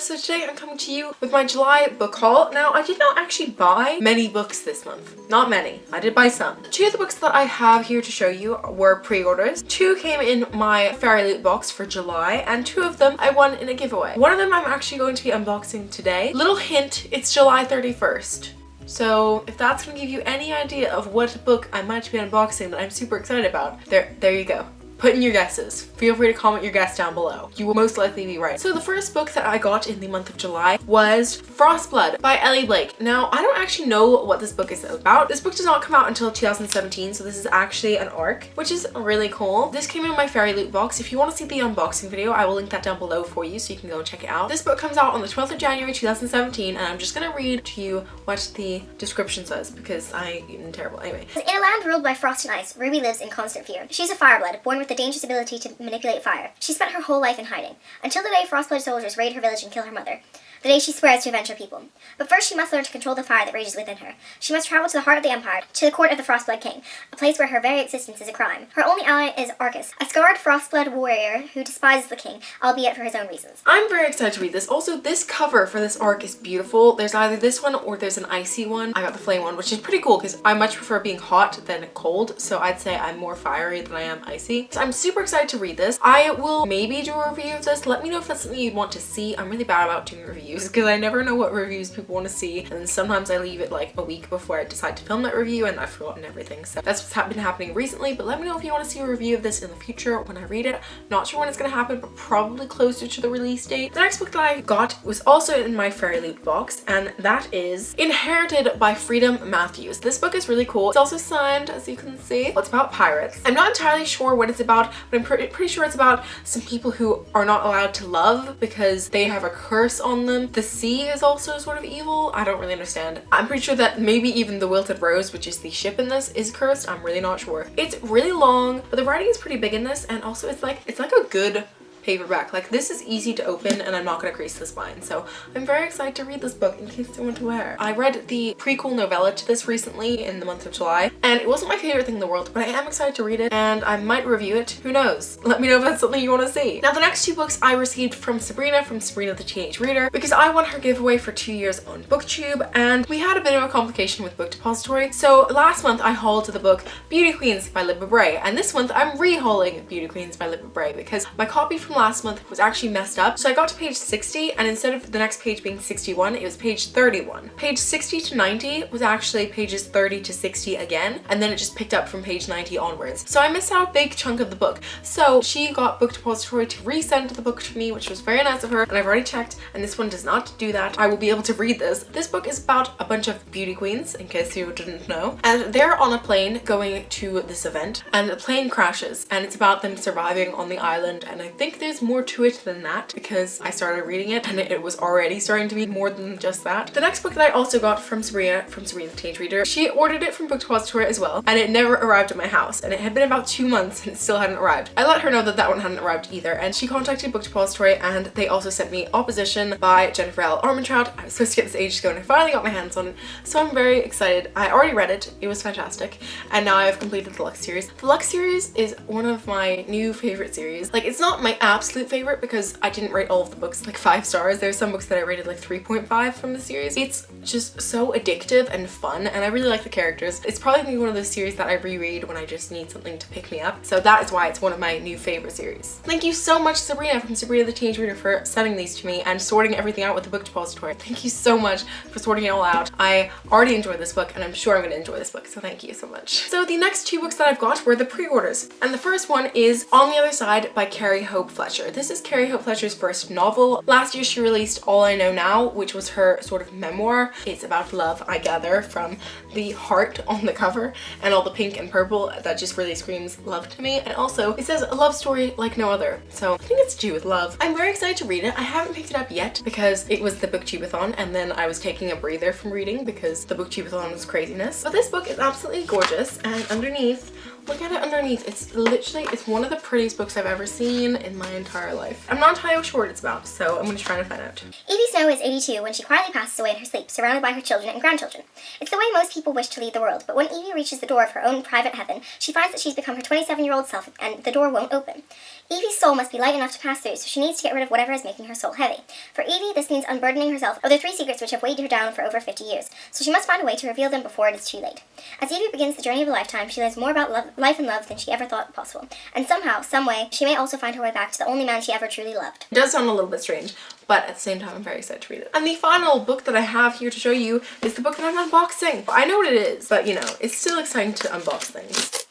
So today I'm coming to you with my July book haul. Now, I did not actually buy many books this month. Not many. I did buy some. Two of the books that I have here to show you were pre-orders. Two came in my fairy loot box for July, and two of them I won in a giveaway. One of them I'm actually going to be unboxing today. Little hint, it's July 31st. So if that's going to give you any idea of what book I might be unboxing that I'm super excited about, there you go. Put in your guesses. Feel free to comment your guess down below. You will most likely be right. So the first book that I got in the month of July was Frostblood by Elly. Now, I don't actually know what this book is about. This book does not come out until 2017, so this is actually an arc, which is really cool. This came in my fairy loot box. If you want to see the unboxing video, I will link that down below for you so you can go and check it out. This book comes out on the 12th of January 2017, and I'm just gonna read to you what the description says because I'm terrible. Anyway. In a land ruled by frost and ice, Ruby lives in constant fear. She's a fireblood, born with the dangerous ability to manipulate fire. She spent her whole life in hiding, until the day Frostblood soldiers raid her village and kill her mother. The day she swears to avenge her people. But first she must learn to control the fire that rages within her. She must travel to the heart of the Empire, to the court of the Frostblood King, a place where her very existence is a crime. Her only ally is Arcus, a scarred Frostblood warrior who despises the king, albeit for his own reasons. I'm very excited to read this. Also, this cover for this arc is beautiful. There's either this one or there's an icy one. I got the flame one, which is pretty cool because I much prefer being hot than cold, so I'd say I'm more fiery than I am icy. So I'm super excited to read this. I will maybe do a review of this. Let me know if that's something you'd want to see. I'm really bad about doing reviews because I never know what reviews people want to see, and then sometimes I leave it like a week before I decide to film that review and I've forgotten everything. So that's what's been happening recently, but let me know if you want to see a review of this in the future when I read it. Not sure when it's going to happen, but probably closer to the release date. The next book that I got was also in my fairy loot box, and that is Inherited by Freedom Matthews. This book is really cool. It's also signed, as you can see. It's about pirates. I'm not entirely sure what it's about, but I'm pretty sure it's about some people who are not allowed to love because they have a curse on them. The sea is also sort of evil. I don't really understand. I'm pretty sure that maybe even the Wilted Rose, which is the ship in this, is cursed. I'm really not sure. It's really long, but the writing is pretty big in this, and also it's like a good paperback. Like, this is easy to open and I'm not going to crease the spine, so I'm very excited to read this book in case I want to wear. I read the prequel novella to this recently in the month of July, and it wasn't my favorite thing in the world, but I am excited to read it and I might review it. Who knows? Let me know if that's something you want to see. Now, the next two books I received from Sabrina the Teenage Reader, because I won her giveaway for 2 years on BookTube, and we had a bit of a complication with Book Depository. So last month I hauled the book Beauty Queens by Libba Bray, and this month I'm re-hauling Beauty Queens by Libba Bray because my copy from last month was actually messed up. So I got to page 60, and instead of the next page being 61, it was page 31. Page 60 to 90 was actually pages 30 to 60 again, and then it just picked up from page 90 onwards. So I missed out a big chunk of the book. So she got Book Depository to resend the book to me, which was very nice of her, and I've already checked, and this one does not do that. I will be able to read this. This book is about a bunch of beauty queens, in case you didn't know, and they're on a plane going to this event, and the plane crashes, and it's about them surviving on the island, and I think there's more to it than that because I started reading it and it was already starting to be more than just that. The next book that I also got from Sabrina the Teenage Reader, she ordered it from Book Depository as well, and it never arrived at my house, and it had been about 2 months and it still hadn't arrived. I let her know that that one hadn't arrived either, and she contacted Book Depository, and they also sent me Opposition by Jennifer L. Armentrout. I was supposed to get this ages ago and I finally got my hands on it, so I'm very excited. I already read it, it was fantastic, and now I have completed the Lux series. The Lux series is one of my new favorite series. Like, it's not my absolute favorite because I didn't rate all of the books like 5 stars. There's some books that I rated like 3.5 from the series. It's just so addictive and fun, and I really like the characters. It's probably one of those series that I reread when I just need something to pick me up, so that is why it's one of my new favorite series. Thank you so much, Sabrina from Sabrina the Teenage Reader, for sending these to me and sorting everything out with the Book Depository. Thank you so much for sorting it all out. I already enjoyed this book, and I'm sure I'm going to enjoy this book, so thank you so much. So the next two books that I've got were the pre-orders, and the first one is On the Other Side by Carrie Hope Fletcher. This is Carrie Hope Fletcher's first novel. Last year she released All I Know Now, which was her sort of memoir. It's about love, I gather, from the heart on the cover and all the pink and purple that just really screams love to me. And also it says a love story like no other, so I think it's to do with love. I'm very excited to read it. I haven't picked it up yet because it was the BookTubeathon, and then I was taking a breather from reading because the BookTubeathon was craziness. But this book is absolutely gorgeous, and underneath Look at it underneath. It's literally, it's one of the prettiest books I've ever seen in my entire life. I'm not entirely sure what it's about, so I'm gonna try to find out. Evie Snow is 82 when she quietly passes away in her sleep, surrounded by her children and grandchildren. It's the way most people wish to leave the world, but when Evie reaches the door of her own private heaven, she finds that she's become her 27-year-old self and the door won't open. Evie's soul must be light enough to pass through, so she needs to get rid of whatever is making her soul heavy. For Evie, this means unburdening herself of the 3 secrets which have weighed her down for over 50 years, so she must find a way to reveal them before it is too late. As Evie begins the journey of a lifetime, she learns more about life and love than she ever thought possible, and somehow, someway, she may also find her way back to the only man she ever truly loved. It does sound a little bit strange, but at the same time I'm very excited to read it. And the final book that I have here to show you is the book that I'm unboxing. I know what it is, but you know, it's still exciting to unbox things.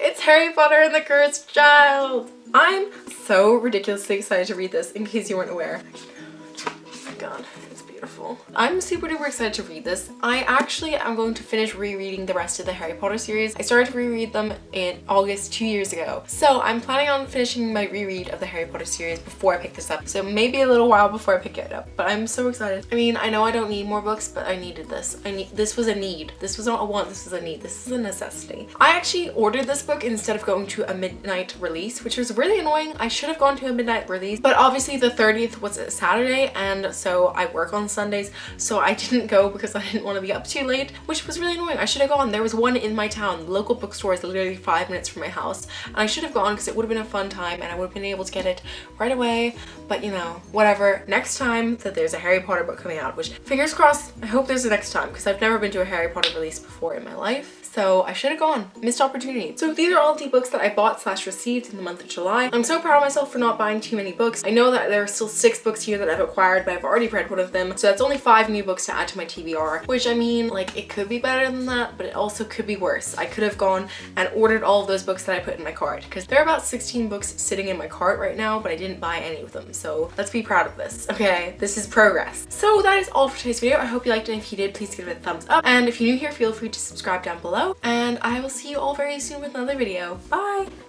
It's Harry Potter and the Cursed Child! I'm so ridiculously excited to read this, in case you weren't aware. Oh my god, it's beautiful. I'm super duper excited to read this. I actually am going to finish rereading the rest of the Harry Potter series. I started to reread them in August 2 years ago. So I'm planning on finishing my reread of the Harry Potter series before I pick this up. So maybe a little while before I pick it up, but I'm so excited. I mean, I know I don't need more books, but I needed this. This was a need. This was not a want, this was a need. This is a necessity. I actually ordered this book instead of going to a midnight release, which was really annoying. I should have gone to a midnight release, but obviously the 30th was a Saturday, and so I work on Sundays, so I didn't go because I didn't want to be up too late, which was really annoying. I should have gone. There was one in my town. The local bookstore is literally 5 minutes from my house, and I should have gone because it would have been a fun time and I would have been able to get it right away, but you know, whatever. Next time that there's a Harry Potter book coming out, which fingers crossed, I hope there's a next time because I've never been to a Harry Potter release before in my life. So I should have gone. Missed opportunity. So these are all the books that I bought / received in the month of July. I'm so proud of myself for not buying too many books. I know that there are still 6 books here that I've acquired, but I've already read one of them. So that's only 5 new books to add to my TBR, which I mean, like, it could be better than that, but it also could be worse. I could have gone and ordered all of those books that I put in my cart, because there are about 16 books sitting in my cart right now, but I didn't buy any of them. So let's be proud of this, okay? This is progress. So that is all for today's video. I hope you liked it. If you did, please give it a thumbs up. And if you're new here, feel free to subscribe down below. And I will see you all very soon with another video. Bye!